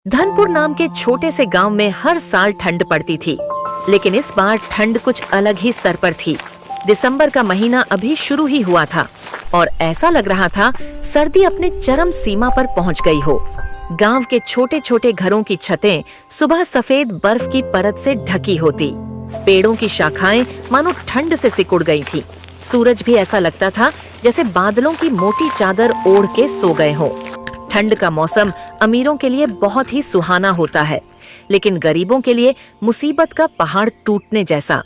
धनपुर नाम के छोटे से गांव में हर साल ठंड पड़ती थी, लेकिन इस बार ठंड कुछ अलग ही स्तर पर थी। दिसंबर का महीना अभी शुरू ही हुआ था और ऐसा लग रहा था सर्दी अपने चरम सीमा पर पहुंच गई हो। गांव के छोटे छोटे घरों की छतें सुबह सफेद बर्फ की परत से ढकी होती। पेड़ों की शाखाएं मानो ठंड से सिकुड़ गई थी। सूरज भी ऐसा लगता था जैसे बादलों की मोटी चादर ओढ़ के सो गए हों। ठंड का मौसम अमीरों के लिए बहुत ही सुहाना होता है, लेकिन गरीबों के लिए मुसीबत का पहाड़ टूटने जैसा।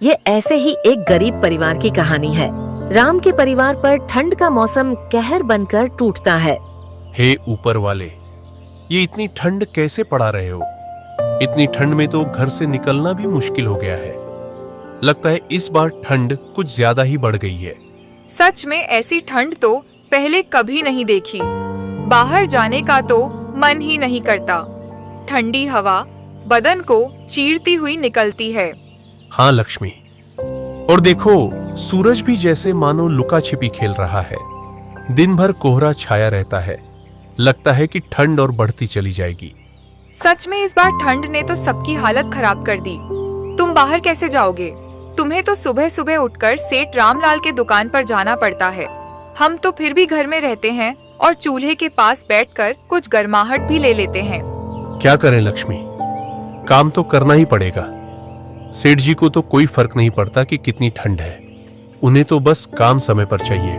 ये ऐसे ही एक गरीब परिवार की कहानी है। राम के परिवार पर ठंड का मौसम कहर बनकर टूटता है। हे ऊपर वाले, ये इतनी ठंड कैसे पड़ा रहे हो? इतनी ठंड में तो घर से निकलना भी मुश्किल हो गया है। लगता है इस बार ठंड कुछ ज्यादा ही बढ़ गई है। सच में ऐसी ठंड तो पहले कभी नहीं देखी। बाहर जाने का तो मन ही नहीं करता। ठंडी हवा बदन को चीरती हुई निकलती है। हाँ लक्ष्मी, और देखो सूरज भी जैसे मानो लुका छिपी खेल रहा है। दिन भर कोहरा छाया रहता है। लगता है कि ठंड और बढ़ती चली जाएगी। सच में इस बार ठंड ने तो सबकी हालत खराब कर दी। तुम बाहर कैसे जाओगे? तुम्हें तो सुबह सुबह उठकर सेठ रामलाल के दुकान पर जाना पड़ता है। हम तो फिर भी घर में रहते हैं और चूल्हे के पास बैठकर कुछ गर्माहट भी ले लेते हैं। क्या करें लक्ष्मी, काम तो करना ही पड़ेगा। सेठ जी को तो कोई फर्क नहीं पड़ता कि कितनी ठंड है। उन्हें तो बस काम समय पर चाहिए।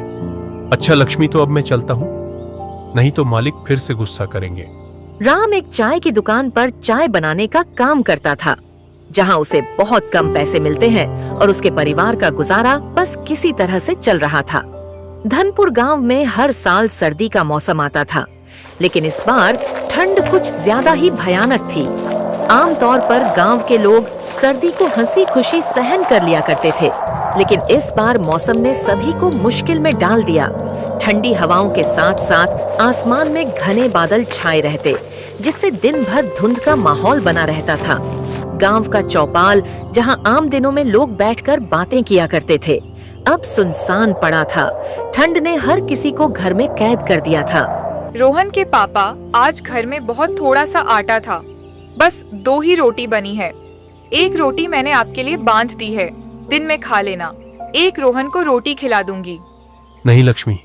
अच्छा लक्ष्मी, तो अब मैं चलता हूँ, नहीं तो मालिक फिर से गुस्सा करेंगे। राम एक चाय की दुकान पर चाय बनाने का काम करता था, जहां उसे बहुत कम पैसे मिलते हैं और उसके परिवार का गुजारा बस किसी तरह से चल रहा था। धनपुर गांव में हर साल सर्दी का मौसम आता था, लेकिन इस बार ठंड कुछ ज्यादा ही भयानक थी। आमतौर पर गांव के लोग सर्दी को हंसी खुशी सहन कर लिया करते थे, लेकिन इस बार मौसम ने सभी को मुश्किल में डाल दिया। ठंडी हवाओं के साथ साथ आसमान में घने बादल छाए रहते, जिससे दिन भर धुंध का माहौल बना रहता था। गांव का चौपाल, जहां आम दिनों में लोग बैठकर बातें किया करते थे, अब सुनसान पड़ा था। ठंड ने हर किसी को घर में कैद कर दिया था। रोहन के पापा, आज घर में बहुत थोड़ा सा आटा था, बस 2 ही रोटी बनी है। एक रोटी मैंने आपके लिए बांध दी है, दिन में खा लेना। एक रोहन को रोटी खिला दूंगी। नहीं लक्ष्मी,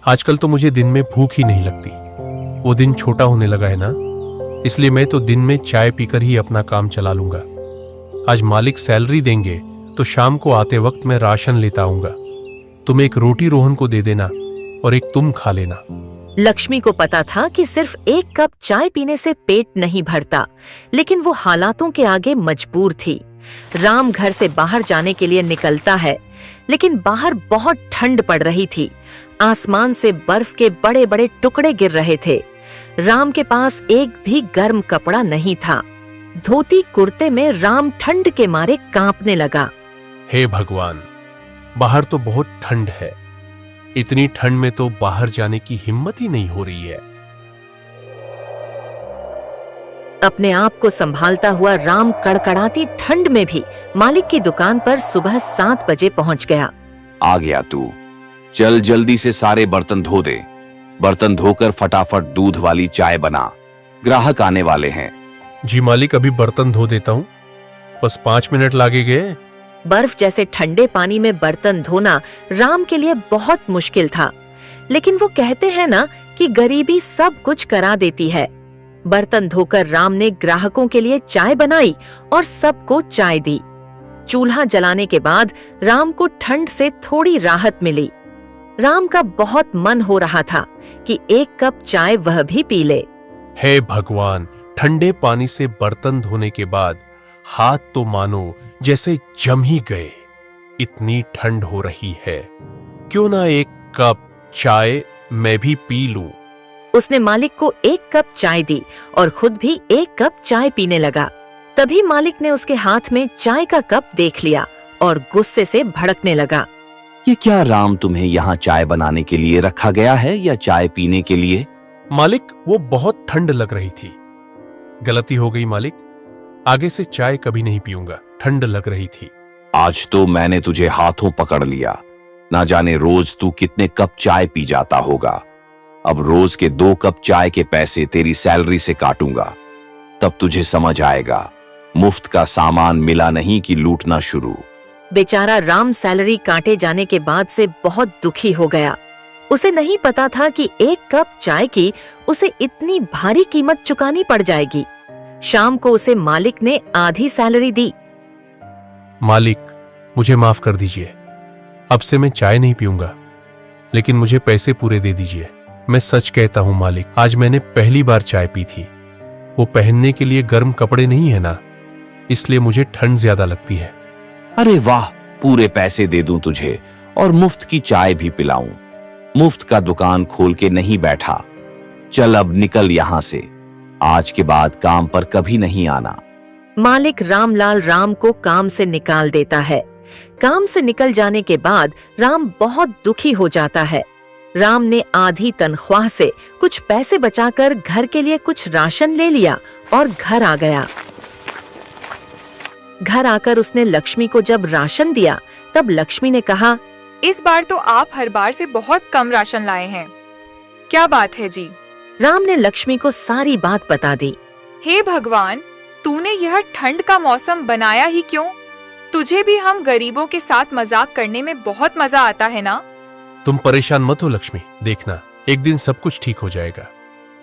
आजकल तो मुझे दिन में भूख ही नहीं लगती। वो दिन छोटा होने लगा है ना, इसलिए मैं तो दिन में चाय पीकर ही अपना काम चला लूंगा। आज मालिक सैलरी देंगे तो शाम को आते वक्त मैं राशन लेता आऊंगा। तुम एक रोटी रोहन को दे देना और एक तुम खा लेना। लक्ष्मी को पता था कि सिर्फ एक कप चाय पीने से पेट नहीं भरता, लेकिन वो हालातों के आगे मजबूर थी। राम घर से बाहर जाने के लिए निकलता है, लेकिन बाहर बहुत ठंड पड़ रही थी। आसमान से बर्फ के बड़े बड़े टुकड़े गिर रहे थे। राम के पास एक भी गर्म कपड़ा नहीं था। धोती कुर्ते में राम ठंड के मारे कांपने लगा। हे भगवान, बाहर तो बहुत ठंड है। इतनी ठंड में तो बाहर जाने की हिम्मत ही नहीं हो रही है। अपने आप को संभालता हुआ राम कड़कड़ाती ठंड में भी मालिक की दुकान पर सुबह 7 बजे पहुंच गया। आ गया तू, चल जल्दी से सारे बर्तन धो दे। बर्तन धोकर फटाफट दूध वाली चाय बना, ग्राहक आने वाले हैं। जी मालिक, अभी बर्तन धो देता हूँ, बस 5 मिनट लगेंगे। बर्फ जैसे ठंडे पानी में बर्तन धोना राम के लिए बहुत मुश्किल था, लेकिन वो कहते हैं ना कि गरीबी सब कुछ करा देती है। बर्तन धोकर राम ने ग्राहकों के लिए चाय बनाई और सबको चाय दी। चूल्हा जलाने के बाद राम को ठंड से थोड़ी राहत मिली। राम का बहुत मन हो रहा था कि एक कप चाय वह भी पी ले। हे भगवान, ठंडे पानी से बर्तन धोने के बाद हाथ तो मानो जैसे जम ही गए। इतनी ठंड हो रही है, क्यों ना एक कप चाय मैं भी पी लूं। उसने मालिक को एक कप चाय दी और खुद भी एक कप चाय पीने लगा। तभी मालिक ने उसके हाथ में चाय का कप देख लिया और गुस्से से भड़कने लगा। ये क्या राम, तुम्हें यहाँ चाय बनाने के लिए रखा गया है या चाय पीने के लिए? मालिक, वो बहुत ठंड लग रही थी। गलती हो गई मालिक, आगे से चाय कभी नहीं पीऊंगा, ठंड लग रही थी। आज तो मैंने तुझे हाथों पकड़ लिया। ना जाने रोज तू कितने कप चाय पी जाता होगा। अब रोज के 2 कप चाय के पैसे तेरी सैलरी से काटूंगा, तब तुझे समझ आएगा मुफ्त का सामान मिला नहीं कि लूटना शुरू। बेचारा राम सैलरी काटे जाने के बाद से बहुत दुखी हो गया। उसे नहीं पता था कि 1 कप चाय की उसे इतनी भारी कीमत चुकानी पड़ जाएगी। शाम को उसे मालिक ने आधी सैलरी दी। मालिक, मुझे माफ कर दीजिए, अब से मैं चाय नहीं पीऊंगा, लेकिन मुझे पैसे पूरे दे दीजिए। मैं सच कहता हूँ मालिक, आज मैंने पहली बार चाय पी थी। वो पहनने के लिए गर्म कपड़े नहीं है ना, इसलिए मुझे ठंड ज्यादा लगती है। अरे वाह, पूरे पैसे दे दूं तुझे और मुफ्त की चाय भी पिलाऊं। मुफ्त का दुकान खोल के नहीं बैठा। चल अब निकल यहां से, आज के बाद काम पर कभी नहीं आना। मालिक रामलाल राम को काम से निकाल देता है। काम से निकल जाने के बाद राम बहुत दुखी हो जाता है। राम ने आधी तनख्वाह से कुछ पैसे बचाकर घर के लिए कुछ राशन ले लिया और घर आ गया। घर आकर उसने लक्ष्मी को जब राशन दिया, तब लक्ष्मी ने कहा, इस बार तो आप हर बार से बहुत कम राशन लाए हैं। क्या बात है जी? राम ने लक्ष्मी को सारी बात बता दी। हे भगवान, तूने यह ठंड का मौसम बनाया ही क्यों? तुझे भी हम गरीबों के साथ मजाक करने में बहुत मजा आता है ना? तुम परेशान मत हो लक्ष्मी, देखना एक दिन सब कुछ ठीक हो जाएगा।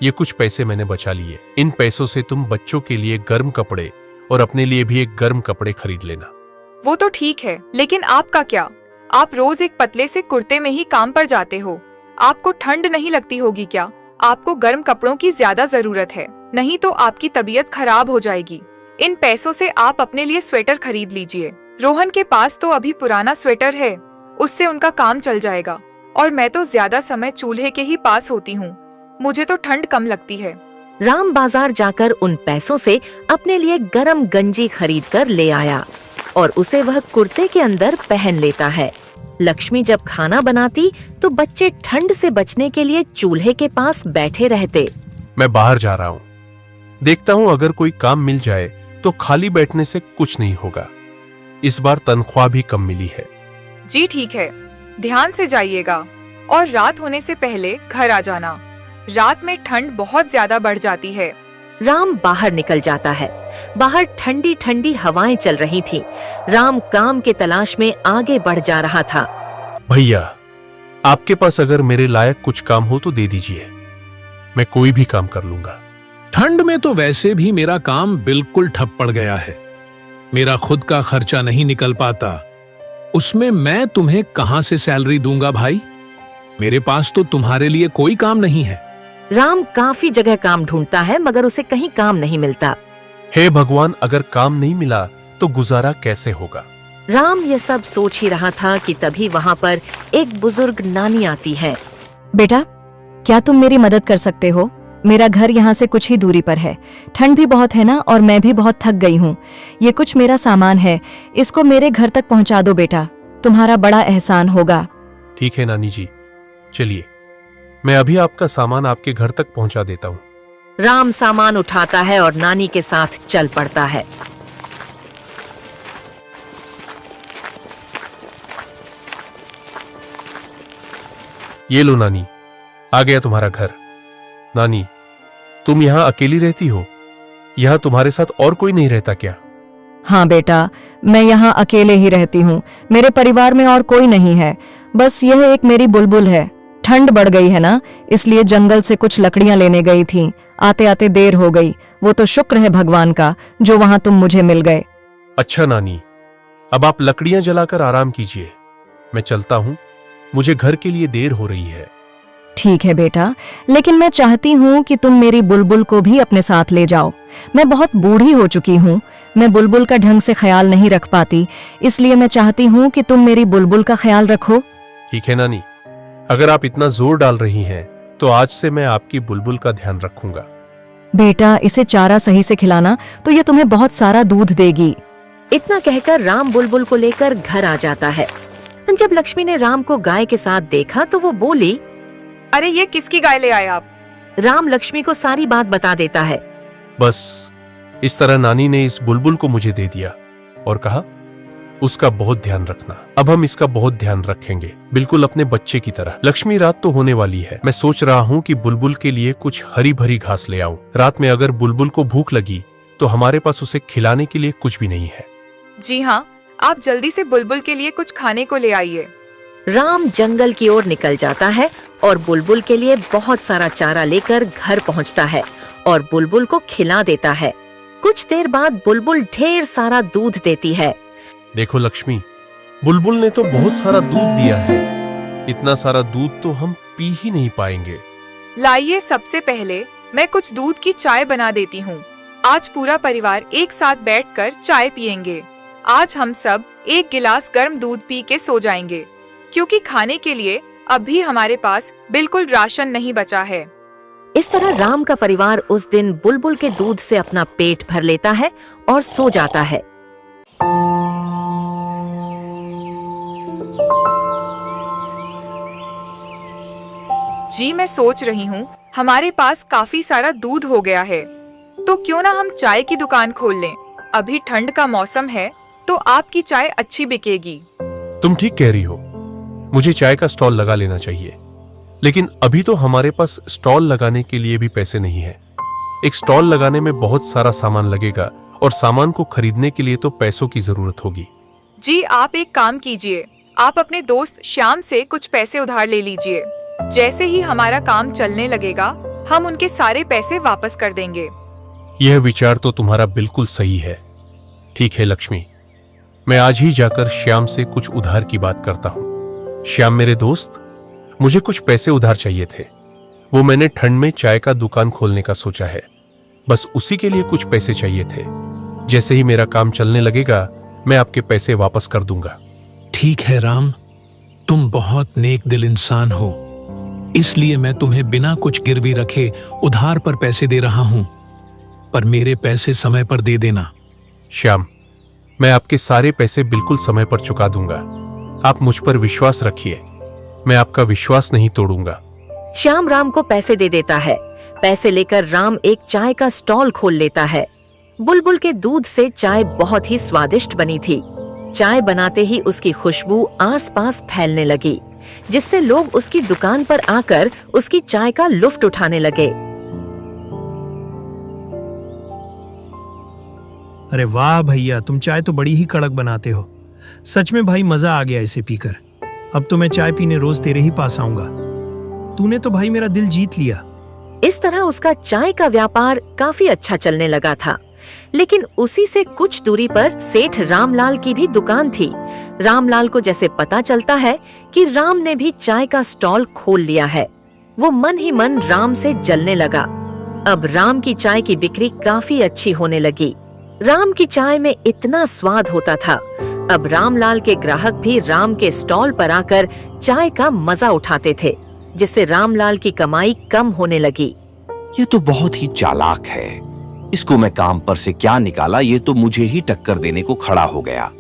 ये कुछ पैसे मैंने बचा लिए, इन पैसों से तुम बच्चों के लिए गर्म कपड़े और अपने लिए भी एक गर्म कपड़े खरीद लेना। वो तो ठीक है, लेकिन आपका क्या? आप रोज एक पतले से कुर्ते में ही काम पर जाते हो। आपको ठंड नहीं लगती होगी क्या? आपको गर्म कपड़ों की ज्यादा जरूरत है, नहीं तो आपकी तबीयत खराब हो जाएगी। इन पैसों से आप अपने लिए स्वेटर खरीद लीजिए। रोहन के पास तो अभी पुराना स्वेटर है, उससे उनका काम चल जाएगा। और मैं तो ज्यादा समय चूल्हे के ही पास होती हूँ, मुझे तो ठंड कम लगती है। राम बाजार जाकर उन पैसों से अपने लिए गरम गंजी खरीद कर ले आया और उसे वह कुर्ते के अंदर पहन लेता है। लक्ष्मी जब खाना बनाती तो बच्चे ठंड से बचने के लिए चूल्हे के पास बैठे रहते। मैं बाहर जा रहा हूँ, देखता हूँ अगर कोई काम मिल जाए तो खाली बैठने से कुछ नहीं होगा। इस बार तनख्वाह भी कम मिली है। जी ठीक है, ध्यान से जाइएगा और रात होने से पहले घर आ जाना। रात में ठंड बहुत ज्यादा बढ़ जाती है। राम बाहर निकल जाता है। बाहर ठंडी ठंडी हवाएं चल रही थी। राम काम के तलाश में आगे बढ़ जा रहा था। भैया, आपके पास अगर मेरे लायक कुछ काम हो तो दे दीजिए, मैं कोई भी काम कर लूंगा। ठंड में तो वैसे भी मेरा काम बिल्कुल ठप पड़ गया है। मेरा खुद का खर्चा नहीं निकल पाता, उसमें मैं तुम्हें कहां से सैलरी दूंगा भाई? मेरे पास तो तुम्हारे लिए कोई काम नहीं है। राम काफी जगह काम ढूंढता है मगर उसे कहीं काम नहीं मिलता। हे भगवान, अगर काम नहीं मिला तो गुजारा कैसे होगा? राम ये सब सोच ही रहा था कि तभी वहाँ पर एक बुजुर्ग नानी आती है। बेटा, क्या तुम मेरी मदद कर सकते हो? मेरा घर यहाँ से कुछ ही दूरी पर है। ठंड भी बहुत है ना, और मैं भी बहुत थक गई हूँ। ये कुछ मेरा सामान है, इसको मेरे घर तक पहुँचा दो बेटा, तुम्हारा बड़ा एहसान होगा। ठीक है नानी जी, चलिए मैं अभी आपका सामान आपके घर तक पहुंचा देता हूँ। राम सामान उठाता है और नानी के साथ चल पड़ता है। ये लो नानी, आ गया तुम्हारा घर। नानी, तुम यहाँ अकेली रहती हो? यहाँ तुम्हारे साथ और कोई नहीं रहता क्या? हाँ बेटा, मैं यहाँ अकेले ही रहती हूँ। मेरे परिवार में और कोई नहीं है, बस यह एक मेरी बुलबुल है। ठंड बढ़ गई है ना, इसलिए जंगल से कुछ लकड़ियां लेने गई थी। आते आते देर हो गई। वो तो शुक्र है भगवान का जो वहां तुम मुझे मिल गए। अच्छा नानी, अब आप लकड़ियां जलाकर आराम कीजिए, मैं चलता हूँ, मुझे घर के लिए देर हो रही है। ठीक है बेटा, लेकिन मैं चाहती हूँ कि तुम मेरी बुलबुल को भी अपने साथ ले जाओ। मैं बहुत बूढ़ी हो चुकी हूँ, मैं बुलबुल का ढंग से ख्याल नहीं रख पाती, इसलिए मैं चाहती हूँ कि तुम मेरी बुलबुल का ख्याल रखो। ठीक है नानी, अगर आप इतना जोर डाल रही हैं तो आज से मैं आपकी बुलबुल का ध्यान रखूंगा। बेटा, इसे चारा सही से खिलाना तो ये तुम्हें बहुत सारा दूध देगी। इतना कहकर राम बुलबुल को लेकर घर आ जाता है। जब लक्ष्मी ने राम को गाय के साथ देखा तो वो बोली, अरे ये किसकी गाय ले आए आप? राम लक्ष्मी को सारी बात बता देता है। बस इस तरह नानी ने इस बुलबुल को मुझे दे दिया और कहा, उसका बहुत ध्यान रखना। अब हम इसका बहुत ध्यान रखेंगे, बिल्कुल अपने बच्चे की तरह। लक्ष्मी, रात तो होने वाली है। मैं सोच रहा हूँ कि बुलबुल के लिए कुछ हरी भरी घास ले आऊं। रात में अगर बुलबुल को भूख लगी तो हमारे पास उसे खिलाने के लिए कुछ भी नहीं है। जी हाँ, आप जल्दी से बुलबुल के लिए कुछ खाने को ले आइए। राम जंगल की ओर निकल जाता है और बुलबुल के लिए बहुत सारा चारा लेकर घर पहुंचता है और बुलबुल को खिला देता है। कुछ देर बाद बुलबुल ढेर सारा दूध देती है। देखो लक्ष्मी, बुलबुल ने तो बहुत सारा दूध दिया है। इतना सारा दूध तो हम पी ही नहीं पाएंगे। लाइए, सबसे पहले मैं कुछ दूध की चाय बना देती हूँ। आज पूरा परिवार एक साथ बैठकर चाय पियेंगे। आज हम सब एक गिलास गर्म दूध पी के सो जाएंगे, क्योंकि खाने के लिए अभी हमारे पास बिल्कुल राशन नहीं बचा है। इस तरह राम का परिवार उस दिन बुलबुल के दूध से अपना पेट भर लेता है और सो जाता है। जी, मैं सोच रही हूँ हमारे पास काफी सारा दूध हो गया है, तो क्यों ना हम चाय की दुकान खोल लें। अभी ठंड का मौसम है तो आपकी चाय अच्छी बिकेगी। तुम ठीक कह रही हो, मुझे चाय का स्टॉल लगा लेना चाहिए। लेकिन अभी तो हमारे पास स्टॉल लगाने के लिए भी पैसे नहीं है। एक स्टॉल लगाने में बहुत सारा सामान लगेगा और सामान को खरीदने के लिए तो पैसों की जरूरत होगी। जी, आप एक काम कीजिए, आप अपने दोस्त श्याम से कुछ पैसे उधार ले लीजिए। जैसे ही हमारा काम चलने लगेगा हम उनके सारे पैसे वापस कर देंगे। यह विचार तो तुम्हारा बिल्कुल सही है। ठीक है लक्ष्मी, मैं आज ही जाकर श्याम से कुछ उधार की बात करता हूँ। श्याम मेरे दोस्त, मुझे कुछ पैसे उधार चाहिए थे। वो मैंने ठंड में चाय का दुकान खोलने का सोचा है, बस उसी के लिए कुछ पैसे चाहिए थे। जैसे ही मेरा काम चलने लगेगा मैं आपके पैसे वापस कर दूंगा। ठीक है राम, तुम बहुत नेक दिल इंसान हो, इसलिए मैं तुम्हें बिना कुछ गिरवी रखे उधार पर पैसे दे रहा हूं, पर मेरे पैसे समय पर दे देना। श्याम, मैं आपके सारे पैसे बिल्कुल समय पर चुका दूंगा। आप मुझ पर विश्वास रखिए, मैं आपका विश्वास नहीं तोड़ूंगा। श्याम राम को पैसे दे देता है। पैसे लेकर राम एक चाय का स्टॉल खोल लेता है। बुलबुल के दूध से चाय बहुत ही स्वादिष्ट बनी थी। चाय बनाते ही उसकी खुशबू आसपास फैलने लगी, जिससे लोग उसकी दुकान पर आकर उसकी चाय का लुफ्त उठाने लगे। अरे वाह भैया, तुम चाय तो बड़ी ही कड़क बनाते हो। सच में भाई, मजा आ गया इसे पीकर। अब तो मैं चाय पीने रोज तेरे ही पास आऊंगा। तूने तो भाई मेरा दिल जीत लिया। इस तरह उसका चाय का व्यापार काफी अच्छा चलने लगा था। लेकिन उसी से कुछ दूरी पर सेठ रामलाल की भी दुकान थी। रामलाल को जैसे पता चलता है कि राम ने भी चाय का स्टॉल खोल लिया है, वो मन ही मन राम से जलने लगा। अब राम की चाय की बिक्री काफी अच्छी होने लगी। राम की चाय में इतना स्वाद होता था। अब रामलाल के ग्राहक भी राम के स्टॉल पर आकर चाय का मजा उठाते थे, जिससे रामलाल की कमाई कम होने लगी। ये तो बहुत ही चालाक है। इसको मैं काम पर से क्या निकाला, ये तो मुझे ही टक्कर देने को खड़ा हो गया।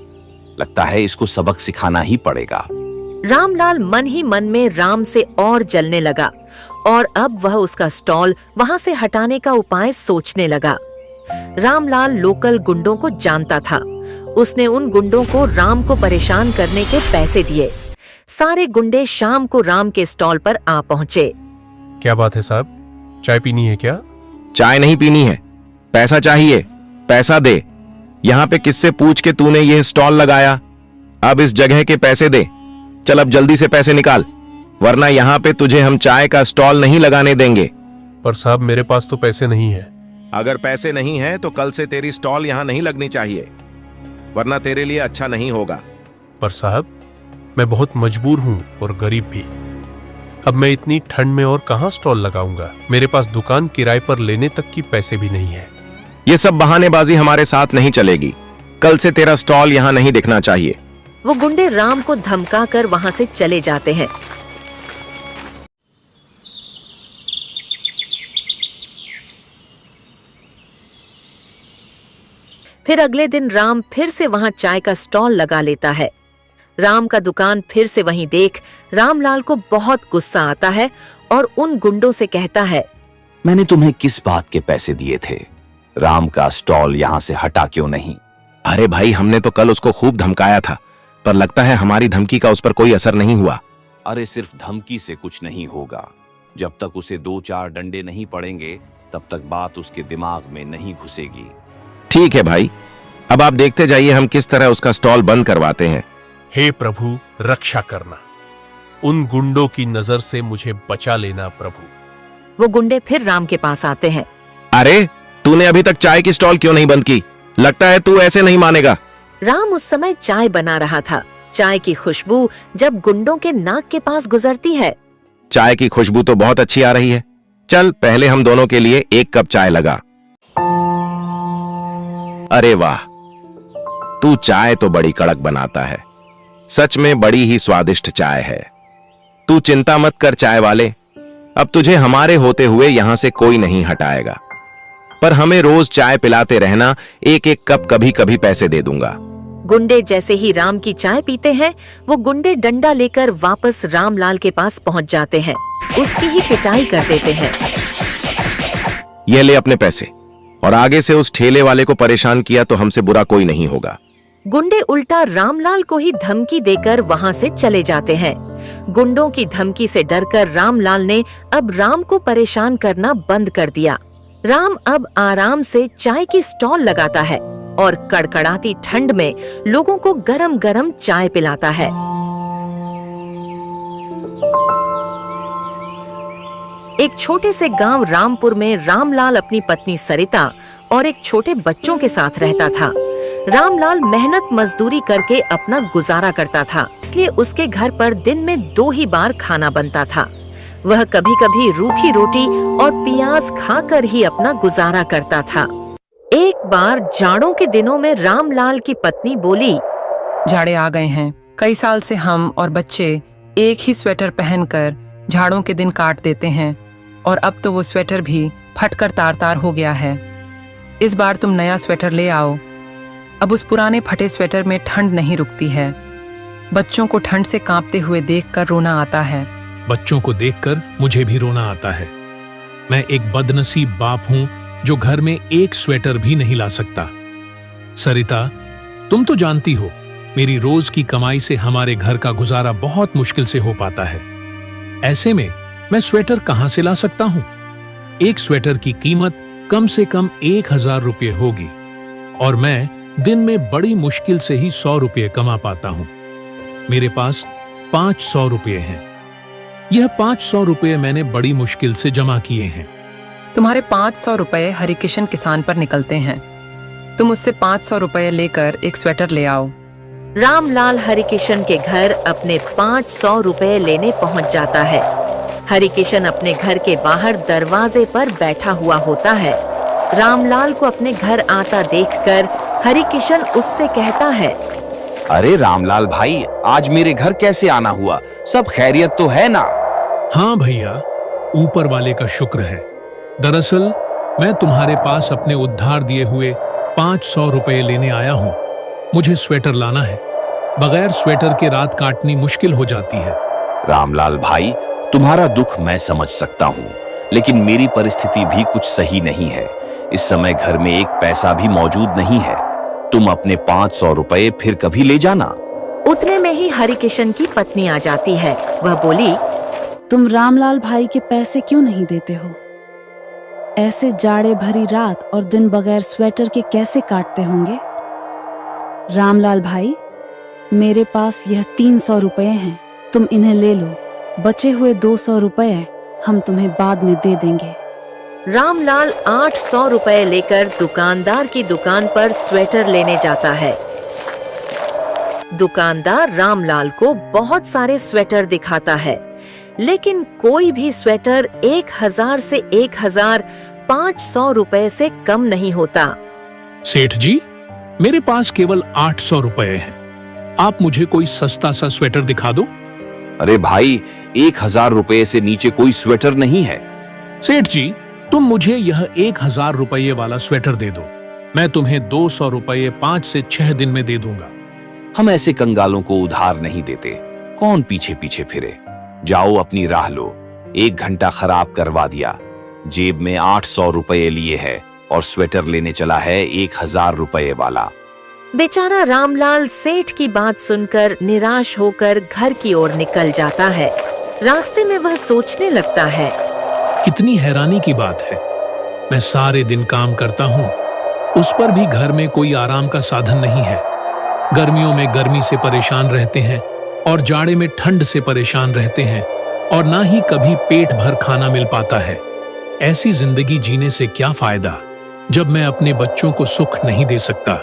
लगता है इसको सबक सिखाना ही पड़ेगा। रामलाल मन ही मन में राम से और जलने लगा और अब वह उसका स्टॉल वहां से हटाने का उपाय सोचने लगा। रामलाल लोकल गुंडों को जानता था। उसने उन गुंडों को राम को परेशान करने के पैसे दिए। सारे गुंडे शाम को राम के स्टॉल पर आ पहुंचे। क्या बात है साहब, चाय पीनी है क्या? चाय नहीं पीनी है, पैसा चाहिए। पैसा दे। यहाँ पे किससे पूछ के तूने यह स्टॉल लगाया? अब इस जगह के पैसे दे। चल अब जल्दी से पैसे निकाल, वरना यहाँ पे तुझे हम चाय का स्टॉल नहीं लगाने देंगे। पर साहब, मेरे पास तो पैसे नहीं है। अगर पैसे नहीं है तो कल से तेरी स्टॉल यहाँ नहीं लगनी चाहिए, वरना तेरे लिए अच्छा नहीं होगा। पर साहब, मैं बहुत मजबूर हूँ और गरीब भी। अब मैं इतनी ठंड में और कहाँ स्टॉल लगाऊंगा? मेरे पास दुकान किराए पर लेने तक की पैसे भी नहीं है। ये सब बहानेबाजी हमारे साथ नहीं चलेगी। कल से तेरा स्टॉल यहाँ नहीं दिखना चाहिए। वो गुंडे राम को धमकाकर वहां से चले जाते हैं। फिर अगले दिन राम फिर से वहां चाय का स्टॉल लगा लेता है। राम का दुकान फिर से वहीं देख रामलाल को बहुत गुस्सा आता है और उन गुंडों से कहता है, मैंने तुम्हें किस बात के पैसे दिए थे? राम का स्टॉल यहाँ से हटा क्यों नहीं? अरे भाई, हमने तो कल उसको खूब धमकाया था, पर लगता है हमारी धमकी का उस पर कोई असर नहीं हुआ। अरे सिर्फ धमकी से कुछ नहीं होगा। जब तक उसे 2-4 डंडे नहीं पड़ेंगे तब तक बात उसके दिमाग में नहीं घुसेगी। ठीक है भाई, अब आप देखते जाइए हम किस तरह उसका स्टॉल बंद करवाते हैं। हे प्रभु, रक्षा करना, उन गुंडों की नजर से मुझे बचा लेना प्रभु। वो गुंडे फिर राम के पास आते हैं। अरे, तूने अभी तक चाय की स्टॉल क्यों नहीं बंद की? लगता है तू ऐसे नहीं मानेगा। राम उस समय चाय बना रहा था। चाय की खुशबू जब गुंडों के नाक के पास गुजरती है। चाय की खुशबू तो बहुत अच्छी आ रही है। चल, पहले हम दोनों के लिए 1 कप चाय लगा। अरे वाह, तू चाय तो बड़ी कड़क बनाता है। सच में बड़ी ही स्वादिष्ट चाय है। तू चिंता मत कर चाय वाले, अब तुझे हमारे होते हुए यहां से कोई नहीं हटाएगा। पर हमें रोज चाय पिलाते रहना, 1-1 कप कभी कभी पैसे दे दूंगा। गुंडे जैसे ही राम की चाय पीते हैं, वो गुंडे डंडा लेकर वापस रामलाल के पास पहुंच जाते हैं। उसकी ही पिटाई कर देते हैं। ये ले अपने पैसे, और आगे से उस ठेले वाले को परेशान किया तो हमसे बुरा कोई नहीं होगा। गुंडे उल्टा रामलाल को ही धमकी देकर वहां से चले जाते हैं। गुंडों की धमकी से डरकर रामलाल ने अब राम को परेशान करना बंद कर दिया। राम अब आराम से चाय की स्टॉल लगाता है और कड़कड़ाती ठंड में लोगों को गरम गरम चाय पिलाता है। एक छोटे से गांव रामपुर में रामलाल अपनी पत्नी सरिता और एक छोटे बच्चों के साथ रहता था। रामलाल मेहनत मजदूरी करके अपना गुजारा करता था, इसलिए उसके घर पर दिन में 2 ही बार खाना बनता था। वह कभी कभी रूखी रोटी और प्याज खाकर ही अपना गुजारा करता था। एक बार जाड़ों के दिनों में रामलाल की पत्नी बोली, जाड़े आ गए हैं। कई साल से हम और बच्चे एक ही स्वेटर पहनकर झाड़ों के दिन काट देते हैं, और अब तो वो स्वेटर भी फटकर तार-तार हो गया है। इस बार तुम नया स्वेटर ले आओ। अब उस पुराने फटे स्वेटर में ठंड नहीं रुकती है। बच्चों को ठंड से कांपते हुए देखकर रोना आता है। बच्चों को देखकर मुझे भी रोना आता है। मैं एक बदनसीब बाप हूं जो घर में एक स्वेटर भी नहीं ला सकता। सरिता, तुम तो जानती हो, मेरी रोज की कमाई से हमारे घर का गुजारा बहुत मुश्किल से हो पाता है। ऐसे में मैं स्वेटर कहां से ला सकता हूं? एक स्वेटर की कीमत कम से कम 1000 रुपये होगी, और मैं दिन में बड़ी मुश्किल से ही 100 रुपये कमा पाता हूं। मेरे पास 500 रुपये हैं। यह 500 रुपये मैंने बड़ी मुश्किल से जमा किए हैं। तुम्हारे 500 रुपये हरिकिशन किसान पर निकलते हैं। तुम उससे 500 रुपये लेकर एक स्वेटर ले आओ। रामलाल हरिकिशन के घर अपने 500 रुपये लेने पहुंच जाता है। हरिकिशन अपने घर के बाहर दरवाजे पर बैठा हुआ होता है। रामलाल को अपने घर आता देखकर हरिकिशन उससे कहता है, अरे रामलाल भाई, आज मेरे घर कैसे आना हुआ? सब खैरियत तो है ना? हाँ भैया, ऊपर वाले का शुक्र है। दरअसल मैं तुम्हारे पास अपने उधार दिए हुए 500 रुपये लेने आया हूँ। मुझे स्वेटर लाना है। बगैर स्वेटर के रात काटनी मुश्किल हो जाती है। रामलाल भाई, तुम्हारा दुख मैं समझ सकता हूँ, लेकिन मेरी परिस्थिति भी कुछ सही नहीं है। इस समय घर में एक पैसा भी मौजूद नहीं है। तुम अपने 500 रुपये फिर कभी ले जाना। उतने में ही हरिकिशन की पत्नी आ जाती है। वह बोली, तुम रामलाल भाई के पैसे क्यों नहीं देते हो? ऐसे जाड़े भरी रात और दिन बगैर स्वेटर के कैसे काटते होंगे? रामलाल भाई, मेरे पास यह 300 रुपये हैं, तुम इन्हें ले लो। बचे हुए 200 रुपये हम तुम्हें बाद में दे देंगे। रामलाल 800 रुपये लेकर दुकानदार की दुकान पर स्वेटर लेने जाता है। दुकानदार रामलाल को बहुत सारे स्वेटर दिखाता है, लेकिन कोई भी स्वेटर 1000 से 1500 रुपए से कम नहीं होता। सेठ जी, मेरे पास केवल 800 रुपये हैं। आप मुझे कोई सस्ता सा स्वेटर दिखा दो। अरे भाई, 1000 रुपये से नीचे कोई स्वेटर नहीं है। सेठ जी, तुम मुझे यह 1000 रुपये वाला स्वेटर दे दो। मैं तुम्हें 200 रुपये 5 से 6 दिन में दे दूंगा। हम ऐसे कंगालों को उधार नहीं देते। कौन पीछे पीछे फिरे? जाओ अपनी राह लो। 1 घंटा खराब करवा दिया। जेब में 800 रुपये लिए है और स्वेटर लेने चला है 1000 रुपये वाला। बेचारा रामलाल सेठ की बात सुनकर निराश होकर घर की ओर निकल जाता है। रास्ते में वह सोचने लगता है, कितनी हैरानी की बात है, मैं सारे दिन काम करता हूँ, उस पर भी घर में कोई आराम का साधन नहीं है। गर्मियों में गर्मी से परेशान रहते हैं और जाड़े में ठंड से परेशान रहते हैं और ना ही कभी पेट भर खाना मिल पाता है। ऐसी जिंदगी जीने से क्या फायदा जब मैं अपने बच्चों को सुख नहीं दे सकता।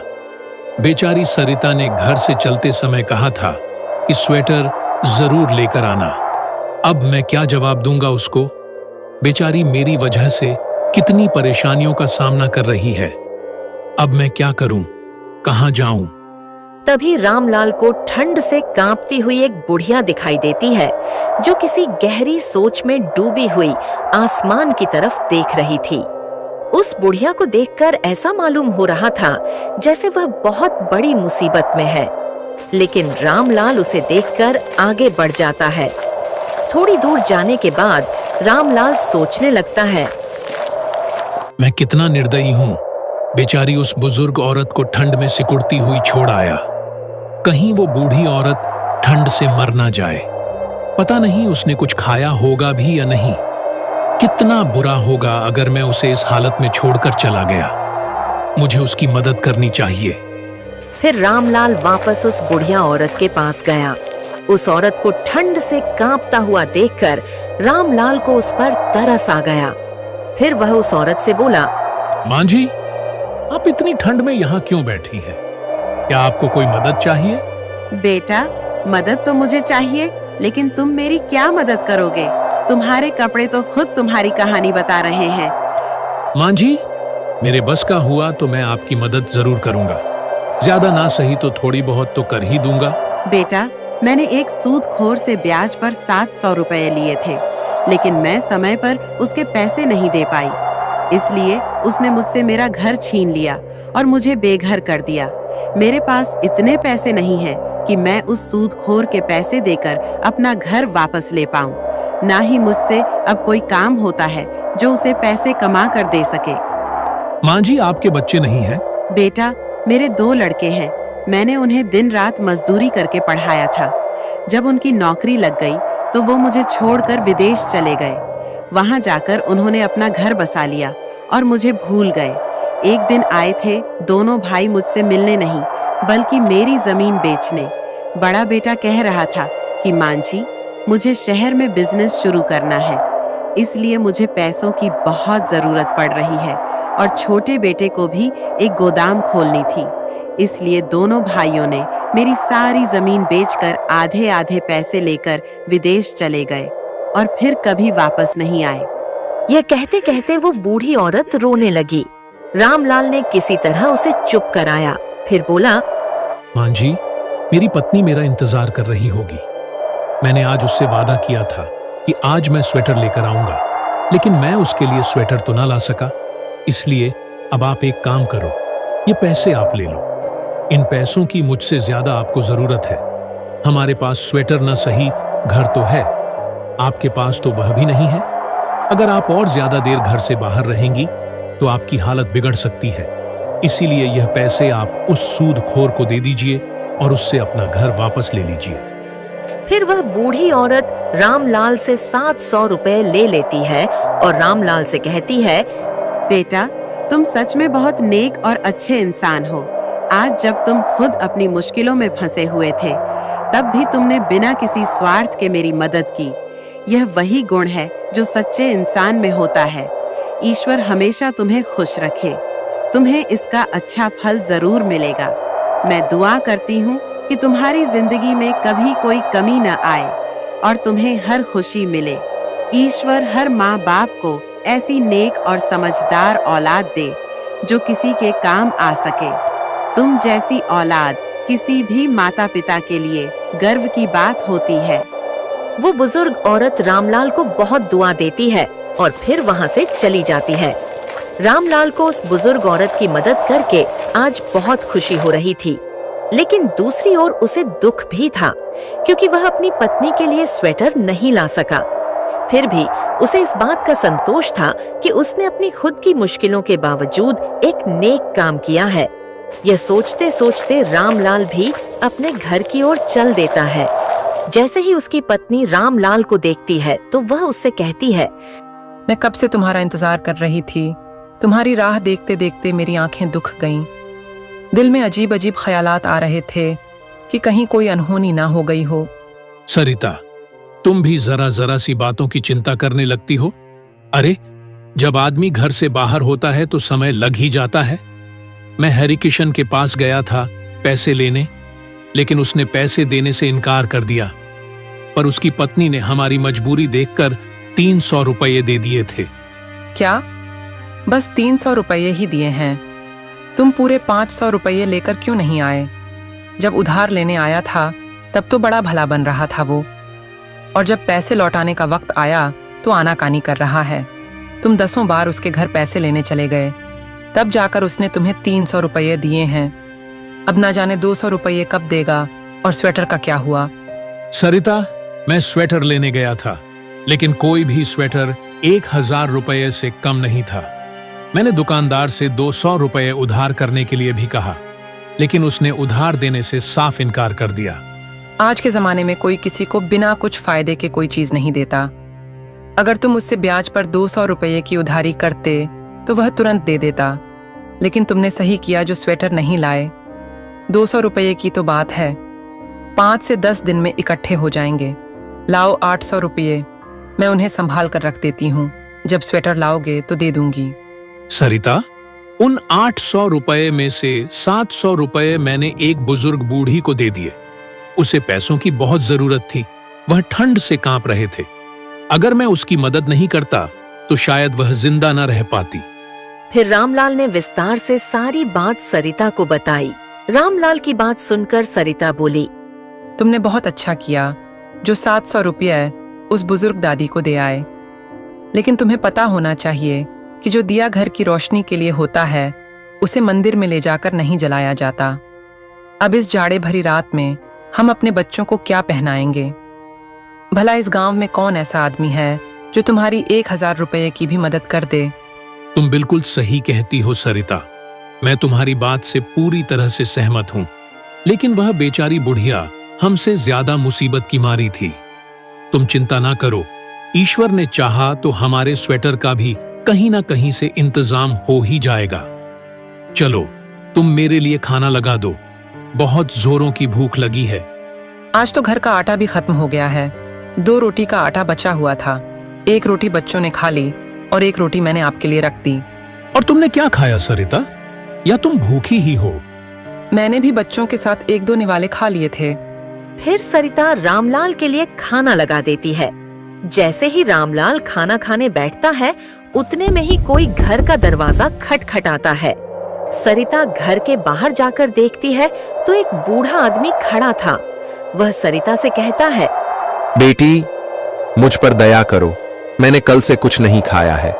बेचारी सरिता ने घर से चलते समय कहा था कि स्वेटर जरूर लेकर आना। अब मैं क्या जवाब दूंगा उसको? बेचारी मेरी वजह से कितनी परेशानियों का सामना कर रही है। अब मैं क्या करूं? कहां जाऊं? तभी रामलाल को ठंड से कांपती हुई एक बुढ़िया दिखाई देती है, जो किसी गहरी सोच में डूबी हुई आसमान की तरफ देख रही थी। उस बुढ़िया को देखकर ऐसा मालूम हो रहा था जैसे वह बहुत बड़ी मुसीबत में है, लेकिन रामलाल उसे देखकर आगे बढ़ जाता है। थोड़ी दूर जाने के बाद रामलाल सोचने लगता है, मैं कितना निर्दयी हूं। बेचारी उस बुजुर्ग औरत को ठंड में सिकुड़ती हुई छोड़ आया। कहीं वो बूढ़ी औरत ठंड से मर ना जाए। पता नहीं उसने कुछ खाया होगा भी या नहीं। कितना बुरा होगा अगर मैं उसे इस हालत में छोड़कर चला गया। मुझे उसकी मदद करनी चाहिए। फिर रामलाल वापस उस बुढ़िया औरत के पास गया। उस औरत को ठंड से कांपता हुआ देखकर रामलाल को उस पर तरस आ गया। फिर वह उस औरत से बोला, मां जी, आप इतनी ठंड में यहाँ क्यों बैठी हैं? क्या आपको कोई मदद चाहिए? बेटा, मदद तो मुझे चाहिए, लेकिन तुम मेरी क्या मदद करोगे? तुम्हारे कपड़े तो खुद तुम्हारी कहानी बता रहे हैं। मां जी, मेरे बस का हुआ तो मैं आपकी मदद जरूर करूंगा। ज्यादा ना सही तो थोड़ी बहुत तो कर ही दूंगा। बेटा, मैंने एक सूदखोर से ब्याज पर 700 रुपए लिए थे, लेकिन मैं समय पर उसके पैसे नहीं दे पाई। इसलिए उसने मुझसे मेरा घर छीन लिया और मुझे बेघर कर दिया। मेरे पास इतने पैसे नहीं हैं कि मैं उस सूदखोर के पैसे देकर अपना घर वापस ले पाऊं। ना ही मुझसे अब कोई काम होता है जो उसे पैसे कमा कर दे सके। मां जी, आपके बच्चे नहीं हैं? बेटा, मेरे 2 लड़के हैं। मैंने उन्हें दिन रात मजदूरी करके पढ़ाया था। जब उनकी नौकरी लग गई तो वो मुझे छोड़कर विदेश चले गए। वहां जाकर उन्होंने अपना घर बसा लिया और मुझे भूल गए। एक दिन आए थे दोनों भाई मुझसे मिलने नहीं, बल्कि मेरी जमीन बेचने। बड़ा बेटा कह रहा था कि मां जी, मुझे शहर में बिजनेस शुरू करना है, इसलिए मुझे पैसों की बहुत जरूरत पड़ रही है और छोटे बेटे को भी एक गोदाम खोलनी थी। इसलिए दोनों भाइयों ने मेरी सारी जमीन बेचकर आधे आधे पैसे लेकर विदेश चले गए और फिर कभी वापस नहीं आए। यह कहते कहते वो बूढ़ी औरत रोने लगी। रामलाल ने किसी तरह उसे चुप कराया। फिर बोला, मां जी, मेरी पत्नी मेरा इंतजार कर रही होगी। मैंने आज उससे वादा किया था कि आज मैं स्वेटर लेकर आऊंगा, लेकिन मैं उसके लिए स्वेटर तो ना ला सका। इसलिए अब आप एक काम करो, ये पैसे आप ले लो। इन पैसों की मुझसे ज्यादा आपको जरूरत है। हमारे पास स्वेटर न सही, घर तो है, आपके पास तो वह भी नहीं है। अगर आप और ज्यादा देर घर से बाहर रहेंगी तो आपकी हालत बिगड़ सकती है। इसीलिए यह पैसे आप उस सूदखोर को दे दीजिए और उससे अपना घर वापस ले लीजिए। फिर वह बूढ़ी औरत रामलाल से 700 रुपए ले लेती है और रामलाल से कहती है, बेटा, तुम सच में बहुत नेक और अच्छे इंसान हो। आज जब तुम खुद अपनी मुश्किलों में फंसे हुए थे, तब भी तुमने बिना किसी स्वार्थ के मेरी मदद की। यह वही गुण है जो सच्चे इंसान में होता है। ईश्वर हमेशा तुम्हें खुश रखे। तुम्हें इसका अच्छा फल जरूर मिलेगा। मैं दुआ करती हूँ कि तुम्हारी जिंदगी में कभी कोई कमी न आए और तुम्हें हर खुशी मिले। ईश्वर हर माँ बाप को ऐसी नेक और समझदार औलाद दे जो किसी के काम आ सके। तुम जैसी औलाद किसी भी माता पिता के लिए गर्व की बात होती है। वो बुजुर्ग औरत रामलाल को बहुत दुआ देती है और फिर वहाँ से चली जाती है। रामलाल को उस बुजुर्ग औरत की मदद करके आज बहुत खुशी हो रही थी, लेकिन दूसरी ओर उसे दुख भी था, क्योंकि वह अपनी पत्नी के लिए स्वेटर नहीं ला सका। फिर भी उसे इस बात का संतोष था कि उसने अपनी खुद की मुश्किलों के बावजूद एक नेक काम किया है। यह सोचते सोचते रामलाल भी अपने घर की ओर चल देता है। जैसे ही उसकी पत्नी रामलाल को देखती है तो वह उससे कहती है, मैं कब से तुम्हारा इंतजार कर रही थी। तुम्हारी राह देखते देखते मेरी आंखें दुख गईं। दिल में अजीब अजीब ख्यालात आ रहे थे कि कहीं कोई अनहोनी ना हो गई हो। सरिता, तुम भी जरा जरा सी बातों की चिंता करने लगती हो। अरे, जब आदमी घर से बाहर होता है तो समय लग ही जाता है। मैं हैरी किशन के पास गया था पैसे लेने, लेकिन उसने पैसे देने से इनकार कर दिया। पर उसकी पत्नी ने हमारी मजबूरी देखकर 300 रुपये दे दिए थे। क्या? बस 300 रुपये ही दिए हैं? तुम पूरे 500 रुपये लेकर क्यों नहीं आए? जब उधार लेने आया था तब तो बड़ा भला बन रहा था वो, और जब पैसे लौटाने का वक्त आया तो आनाकानी कर रहा है। तुम 10 बार उसके घर पैसे लेने चले गए, तब जाकर उसने तुम्हें 300 रुपये दिए हैं। अब ना जाने 200 रुपये कब देगा। और स्वेटर का क्या हुआ? सरिता, मैं स्वेटर लेने गया था, लेकिन कोई भी स्वेटर 1000 रुपये से कम नहीं था। मैंने दुकानदार से 200 रुपये उधार करने के लिए भी कहा, लेकिन उसने उधार देने से साफ इनकार कर दिया। आज के जमाने में कोई किसी को बिना कुछ फायदे के कोई चीज नहीं देता। अगर तुम उससे ब्याज पर 200 रुपये की उधारी करते तो वह तुरंत दे देता, लेकिन तुमने सही किया जो स्वेटर नहीं लाए। 200 रुपये की तो बात है, 5 से 10 दिन में इकट्ठे हो जाएंगे। लाओ 800 रुपये, मैं उन्हें संभाल कर रख देती हूँ। जब स्वेटर लाओगे तो दे दूंगी। सरिता, उन 800 रुपये में से 700 रुपये मैंने एक बुजुर्ग बूढ़ी को दे दिए। उसे पैसों की बहुत जरूरत थी, वह ठंड से कांप रहे थे। अगर मैं उसकी मदद नहीं करता तो शायद वह जिंदा न रह पाती। फिर रामलाल ने विस्तार से सारी बात सरिता को बताई। रामलाल की बात सुनकर सरिता बोली, तुमने बहुत अच्छा किया जो 700 रुपये उस बुजुर्ग दादी को दे आए, लेकिन तुम्हें पता होना चाहिए कि जो दिया घर की रोशनी के लिए होता है उसे मंदिर में ले जाकर नहीं जलाया जाता। अब इस जाड़े भरी रात में हम अपने बच्चों को क्या पहनाएंगे? भला इस गांव में कौन ऐसा आदमी है जो तुम्हारी 1000 रुपये की भी मदद कर दे? तुम बिल्कुल सही कहती हो सरिता, मैं तुम्हारी बात से पूरी तरह से सहमत हूँ, लेकिन वह बेचारी बुढ़िया हमसे ज्यादा मुसीबत की मारी थी। तुम चिंता ना करो, ईश्वर ने चाहा तो हमारे स्वेटर का भी कहीं ना कहीं से इंतजाम हो ही जाएगा। चलो, तुम मेरे लिए खाना लगा दो, बहुत जोरों की भूख लगी है। आज तो घर का आटा भी खत्म हो गया है। 2 रोटी का आटा बचा हुआ था, 1 रोटी बच्चों ने खा ली और 1 रोटी मैंने आपके लिए रख दी। और तुमने क्या खाया सरिता? या तुम भूखी ही हो? मैंने भी बच्चों के साथ 1-2 निवाले खा लिए थे। फिर सरिता रामलाल के लिए खाना लगा देती है। जैसे ही रामलाल खाना खाने बैठता है, उतने में ही कोई घर का दरवाजा खटखटाता है। सरिता घर के बाहर जाकर देखती है तो एक बूढ़ा आदमी खड़ा था। वह सरिता से कहता है, बेटी, मुझ पर दया करो, मैंने कल से कुछ नहीं खाया है,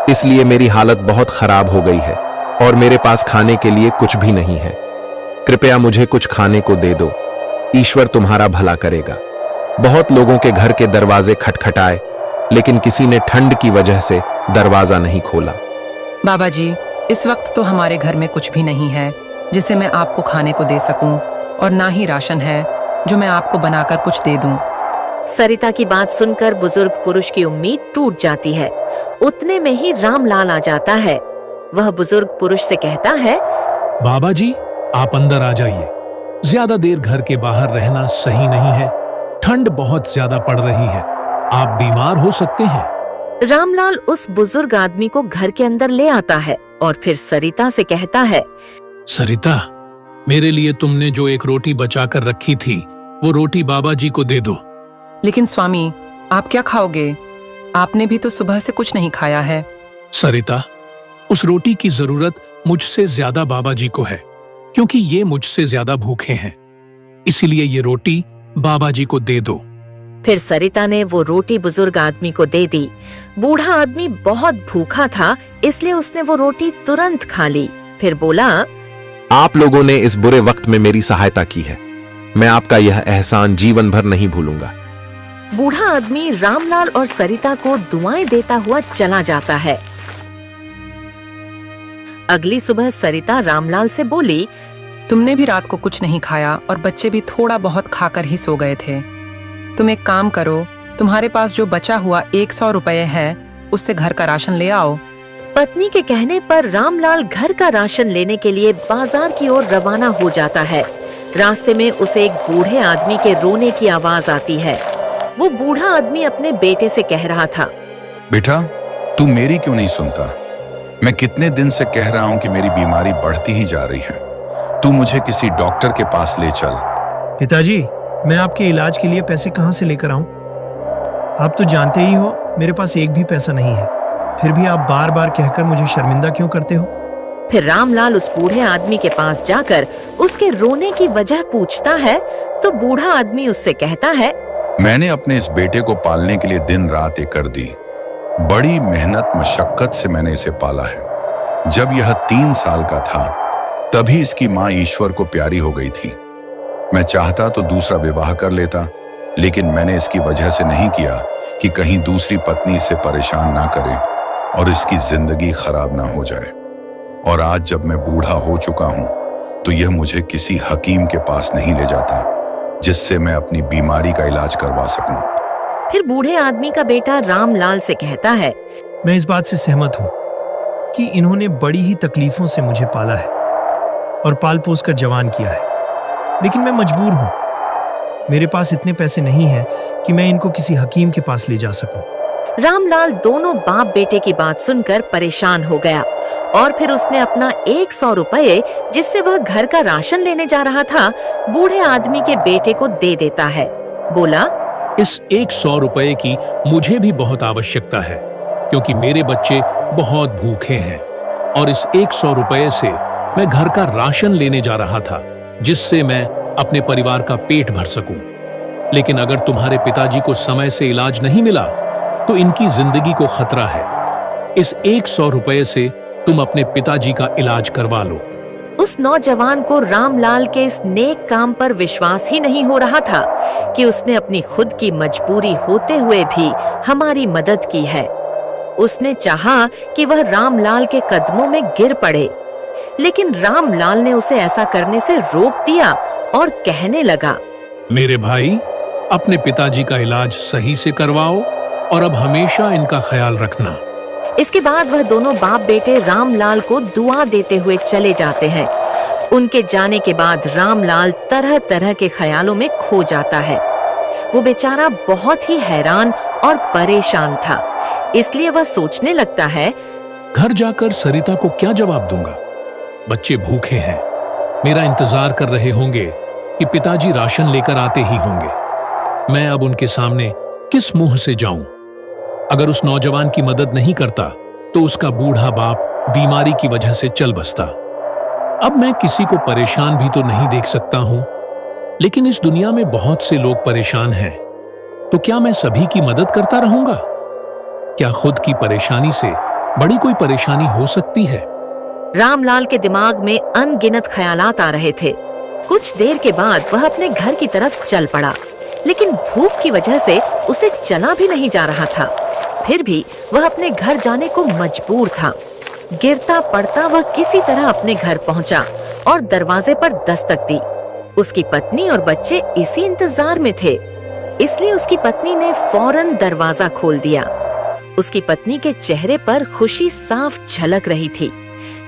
इसलिए मेरी हालत बहुत खराब हो गई है और मेरे पास खाने के लिए कुछ भी नहीं है। कृपया मुझे कुछ खाने को दे दो, ईश्वर तुम्हारा भला करेगा। बहुत लोगों के घर के दरवाजे खटखटाए, लेकिन किसी ने ठंड की वजह से दरवाजा नहीं खोला। बाबा जी, इस वक्त तो हमारे घर में कुछ भी नहीं है जिसे मैं आपको खाने को दे सकूं, और ना ही राशन है जो मैं आपको बनाकर कुछ दे दूं। सरिता की बात सुनकर बुजुर्ग पुरुष की उम्मीद टूट जाती है। उतने में ही रामलाल आ जाता है। वह बुजुर्ग पुरुष से कहता है, बाबा जी, आप अंदर आ जाइए। ज्यादा देर घर के बाहर रहना सही नहीं है, ठंड बहुत ज्यादा पड़ रही है, आप बीमार हो सकते हैं। रामलाल उस बुजुर्ग आदमी को घर के अंदर ले आता है और फिर सरिता से कहता है, सरिता, मेरे लिए तुमने जो 1 रोटी बचाकर रखी थी, वो रोटी बाबा जी को दे दो। लेकिन स्वामी, आप क्या खाओगे? आपने भी तो सुबह से कुछ नहीं खाया है। सरिता, उस रोटी की जरूरत मुझसे ज्यादा बाबा जी को है, क्योंकि ये मुझसे ज्यादा भूखे हैं, इसीलिए ये रोटी बाबा जी को दे दो। फिर सरिता ने वो रोटी बुजुर्ग आदमी को दे दी। बूढ़ा आदमी बहुत भूखा था, इसलिए उसने वो रोटी तुरंत खा ली। फिर बोला, आप लोगों ने इस बुरे वक्त में मेरी सहायता की है, मैं आपका यह एहसान जीवन भर नहीं भूलूंगा। बूढ़ा आदमी रामलाल और सरिता को दुआएं देता हुआ चला जाता है। अगली सुबह सरिता रामलाल से बोली, तुमने भी रात को कुछ नहीं खाया और बच्चे भी थोड़ा बहुत खाकर ही सो गए थे। तुम एक काम करो, तुम्हारे पास जो बचा हुआ 100 रुपये है उससे घर का राशन ले आओ। पत्नी के कहने पर रामलाल घर का राशन लेने के लिए बाजार की ओर रवाना हो जाता है। रास्ते में उसे एक बूढ़े आदमी के रोने की आवाज आती है। वो बूढ़ा आदमी अपने बेटे से कह रहा था, बेटा, तू मेरी क्यों नहीं सुनता? मैं कितने दिन से कह रहा हूँ कि मेरी बीमारी बढ़ती ही जा रही है। तू मुझे किसी डॉक्टर के पास ले चल। पिताजी, मैं आपके इलाज के लिए पैसे कहाँ से लेकर आऊं? आप तो जानते ही हो मेरे पास एक भी पैसा नहीं है। फिर भी आप बार बार कहकर मुझे शर्मिंदा क्यों करते हो? फिर रामलाल उस बूढ़े आदमी के पास जाकर उसके रोने की वजह पूछता है तो बूढ़ा आदमी उससे कहता है, मैंने अपने इस बेटे को पालने के लिए दिन रात एक कर दी। बड़ी मेहनत मशक्कत से मैंने इसे पाला है। जब यह 3 साल का था तभी इसकी माँ ईश्वर को प्यारी हो गई थी। मैं चाहता तो दूसरा विवाह कर लेता, लेकिन मैंने इसकी वजह से नहीं किया कि कहीं दूसरी पत्नी इसे परेशान ना करे और इसकी जिंदगी खराब ना हो जाए। और आज जब मैं बूढ़ा हो चुका हूं तो यह मुझे किसी हकीम के पास नहीं ले जाता जिससे मैं अपनी बीमारी का इलाज करवा सकूं। फिर बूढ़े आदमी का बेटा रामलाल से कहता है, मैं इस बात से सहमत हूँ कि इन्होंने बड़ी ही तकलीफों से मुझे पाला है और पाल पोस कर जवान किया है, लेकिन मैं मजबूर हूँ। मेरे पास इतने पैसे नहीं हैं कि मैं इनको किसी हकीम के पास ले जा सकूं। रामलाल दोनों बाप बेटे की बात सुनकर परेशान हो गया और फिर उसने अपना 100 रुपये जिससे वह घर का राशन लेने जा रहा था बूढ़े आदमी के बेटे को दे देता है। बोला, इस 100 रुपये की मुझे भी बहुत आवश्यकता है क्योंकि मेरे बच्चे बहुत भूखे हैं और इस 100 रुपये से मैं घर का राशन लेने जा रहा था जिससे मैं अपने परिवार का पेट भर सकूं। लेकिन अगर तुम्हारे पिताजी को समय से इलाज नहीं मिला तो इनकी जिंदगी को खतरा है। इस 100 रुपये से तुम अपने पिताजी का इलाज करवा लो। उस नौजवान को रामलाल के इस नेक काम पर विश्वास ही नहीं हो रहा था कि उसने अपनी खुद की मजबूरी होते हुए भी हमारी मदद की है। उसने चाहा कि वह रामलाल के कदमों में गिर पड़े, लेकिन रामलाल ने उसे ऐसा करने से रोक दिया और कहने लगा, मेरे भाई, अपने पिताजी का इलाज सही से करवाओ और अब हमेशा इनका ख्याल रखना। इसके बाद वह दोनों बाप बेटे रामलाल को दुआ देते हुए चले जाते हैं। उनके जाने के बाद रामलाल तरह तरह के ख्यालों में खो जाता है। वो बेचारा बहुत ही हैरान और परेशान था, इसलिए वह सोचने लगता है, घर जाकर सरिता को क्या जवाब दूंगा? बच्चे भूखे हैं, मेरा इंतजार कर रहे होंगे कि पिताजी राशन लेकर आते ही होंगे। मैं अब उनके सामने किस मुंह से जाऊं? अगर उस नौजवान की मदद नहीं करता तो उसका बूढ़ा बाप बीमारी की वजह से चल बसता। अब मैं किसी को परेशान भी तो नहीं देख सकता हूं, लेकिन इस दुनिया में बहुत से लोग परेशान हैं, तो क्या मैं सभी की मदद करता रहूंगा? क्या खुद की परेशानी से बड़ी कोई परेशानी हो सकती है? रामलाल के दिमाग में अनगिनत ख्यालात आ रहे थे। कुछ देर के बाद वह अपने घर की तरफ चल पड़ा, लेकिन भूख की वजह से उसे चला भी नहीं जा रहा था। फिर भी वह अपने घर जाने को मजबूर था। गिरता पड़ता वह किसी तरह अपने घर पहुंचा और दरवाजे पर दस्तक दी। उसकी पत्नी और बच्चे इसी इंतजार में थे, इसलिए उसकी पत्नी ने फौरन दरवाजा खोल दिया। उसकी पत्नी के चेहरे पर खुशी साफ झलक रही थी,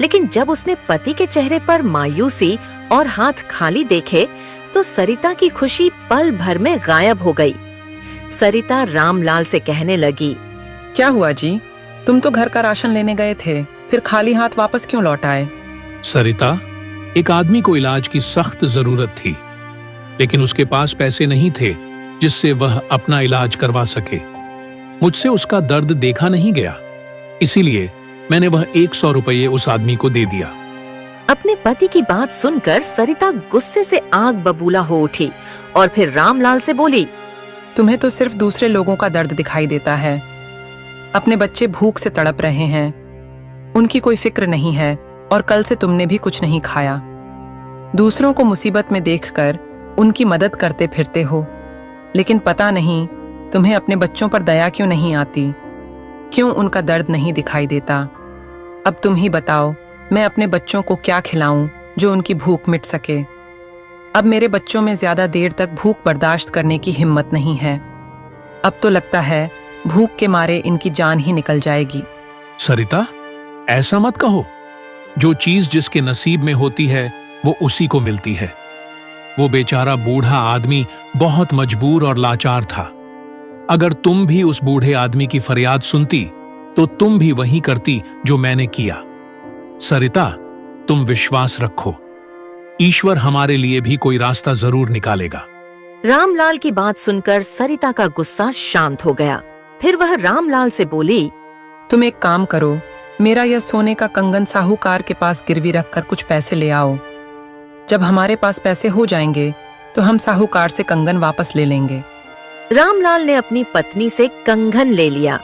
लेकिन जब उसने पति के चेहरे पर मायूसी और हाथ खाली देखे तो सरिता की खुशी पल भर में गायब हो गई। सरिता रामलाल से कहने लगी, क्या हुआ जी? तुम तो घर का राशन लेने गए थे, फिर खाली हाथ वापस क्यों लौट आए? सरिता, एक आदमी को इलाज की सख्त जरूरत थी, लेकिन उसके पास पैसे नहीं थे जिससे वह अपना इलाज करवा सके। मुझसे उसका दर्द देखा नहीं गया, इसीलिए मैंने वह 100 रुपये उस आदमी को दे दिया। अपने पति की बात सुनकर सरिता गुस्से से आग बबूला हो उठी और फिर रामलाल से बोली, तुम्हें तो सिर्फ दूसरे लोगों का दर्द दिखाई देता है। अपने बच्चे भूख से तड़प रहे हैं, उनकी कोई फिक्र नहीं है और कल से तुमने भी कुछ नहीं खाया। दूसरों को मुसीबत में देखकर उनकी मदद करते फिरते हो, लेकिन पता नहीं तुम्हें अपने बच्चों पर दया क्यों नहीं आती, क्यों उनका दर्द नहीं दिखाई देता। अब तुम ही बताओ, मैं अपने बच्चों को क्या खिलाऊं जो उनकी भूख मिट सके। अब मेरे बच्चों में ज्यादा देर तक भूख बर्दाश्त करने की हिम्मत नहीं है। अब तो लगता है भूख के मारे इनकी जान ही निकल जाएगी। सरिता, ऐसा मत कहो। जो चीज जिसके नसीब में होती है वो उसी को मिलती है। वो बेचारा बूढ़ा आदमी बहुत मजबूर और लाचार था। अगर तुम भी उस बूढ़े आदमी की फरियाद सुनती तो तुम भी वही करती जो मैंने किया। सरिता, तुम विश्वास रखो, ईश्वर हमारे लिए भी कोई रास्ता जरूर निकालेगा। रामलाल की बात सुनकर सरिता का गुस्सा शांत हो गया। फिर वह रामलाल से बोली, तुम एक काम करो, मेरा यह सोने का कंगन साहूकार के पास गिरवी रखकर कुछ पैसे ले आओ। जब हमारे पास पैसे हो जाएंगे तो हम साहूकार से कंगन वापस ले लेंगे। रामलाल ने अपनी पत्नी से कंगन ले लिया।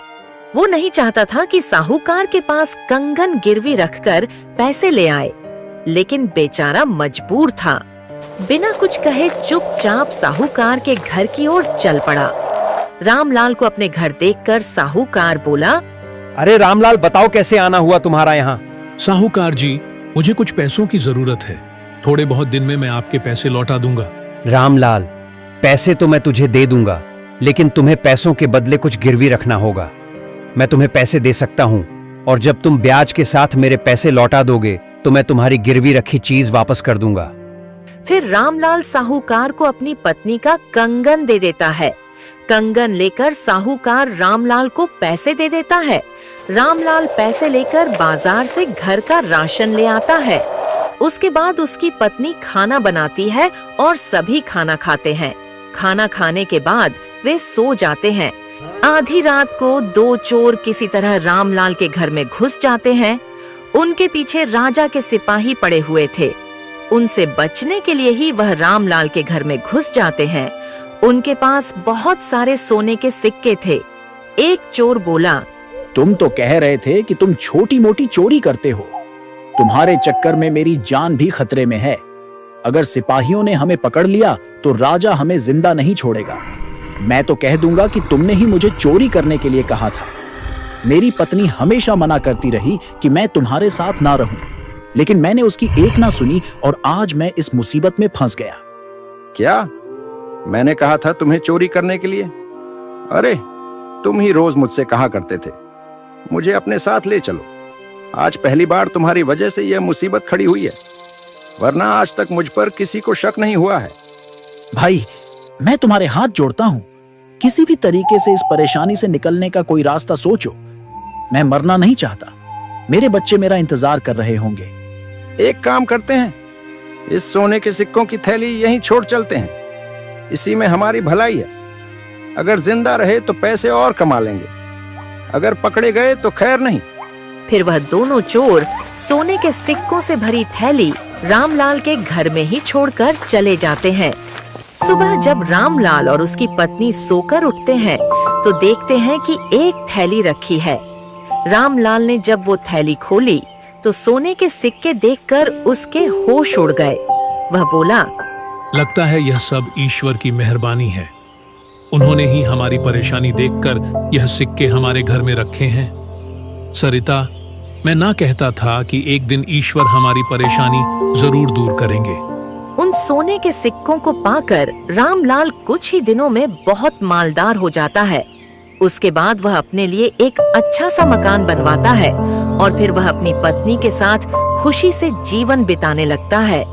वो नहीं चाहता था कि साहूकार के पास कंगन गिरवी रखकर पैसे ले आए, लेकिन बेचारा मजबूर था। बिना कुछ कहे चुपचाप साहूकार के घर की ओर चल पड़ा। रामलाल को अपने घर देखकर साहूकार बोला, अरे रामलाल, बताओ कैसे आना हुआ तुम्हारा यहाँ? साहूकार जी, मुझे कुछ पैसों की जरूरत है। थोड़े बहुत दिन में मैं आपके पैसे लौटा दूंगा। रामलाल, पैसे तो मैं तुझे दे दूंगा, लेकिन तुम्हें पैसों के बदले कुछ गिरवी रखना होगा। मैं तुम्हें पैसे दे सकता हूँ, और जब तुम ब्याज के साथ मेरे पैसे लौटा दोगे तो मैं तुम्हारी गिरवी रखी चीज वापस कर दूंगा। फिर रामलाल साहूकार को अपनी पत्नी का कंगन दे देता है। कंगन लेकर साहूकार रामलाल को पैसे दे देता है। रामलाल पैसे लेकर बाजार से घर का राशन ले आता है। उसके बाद उसकी पत्नी खाना बनाती है और सभी खाना खाते हैं। खाना खाने के बाद वे सो जाते हैं। आधी रात को दो चोर किसी तरह रामलाल के घर में घुस जाते हैं। उनके पीछे राजा के सिपाही पड़े हुए थे। उनसे बचने के लिए ही वह रामलाल के घर में घुस जाते हैं। उनके पास बहुत सारे सोने के सिक्के थे। एक चोर बोला, तुम तो कह रहे थे कि तुम छोटी मोटी चोरी करते हो। तुम्हारे चक्कर में मेरी जान भी खतरे में है। अगर सिपाहियों ने हमें पकड़ लिया तो राजा हमें जिंदा नहीं छोड़ेगा। मैं तो कह दूंगा कि तुमने ही मुझे चोरी करने के लिए कहा था। मेरी पत्नी हमेशा मना करती रही कि मैं तुम्हारे साथ ना रहूं, लेकिन मैंने उसकी एक ना सुनी और आज मैं इस मुसीबत में फंस गया। क्या मैंने कहा था तुम्हें चोरी करने के लिए? अरे तुम ही रोज मुझसे कहा करते थे मुझे अपने साथ ले चलो। आज पहली बार तुम्हारी वजह से यह मुसीबत खड़ी हुई है, वरना आज तक मुझ पर किसी को शक नहीं हुआ है। भाई, मैं तुम्हारे हाथ जोड़ता हूं, किसी भी तरीके से इस परेशानी से निकलने का कोई रास्ता सोचो। मैं मरना नहीं चाहता। मेरे बच्चे मेरा इंतजार कर रहे होंगे। एक काम करते हैं, इस सोने के सिक्कों की थैली यहीं छोड़ चलते हैं। इसी में हमारी भलाई है। अगर जिंदा रहे तो पैसे और कमा लेंगे, अगर पकड़े गए तो खैर नहीं। फिर वह दोनों चोर सोने के सिक्कों से भरी थैली रामलाल के घर में ही छोड़कर चले जाते हैं। सुबह जब रामलाल और उसकी पत्नी सोकर उठते हैं तो देखते हैं कि एक थैली रखी है। रामलाल ने जब वो थैली खोली तो सोने के सिक्के देखकर उसके होश उड़ गए। वह बोला, लगता है यह सब ईश्वर की मेहरबानी है। उन्होंने ही हमारी परेशानी देखकर यह सिक्के हमारे घर में रखे हैं। सरिता, मैं ना कहता था कि एक दिन ईश्वर हमारी परेशानी जरूर दूर करेंगे। उन सोने के सिक्कों को पाकर रामलाल कुछ ही दिनों में बहुत मालदार हो जाता है। उसके बाद वह अपने लिए एक अच्छा सा मकान बनवाता है और फिर वह अपनी पत्नी के साथ खुशी से जीवन बिताने लगता है।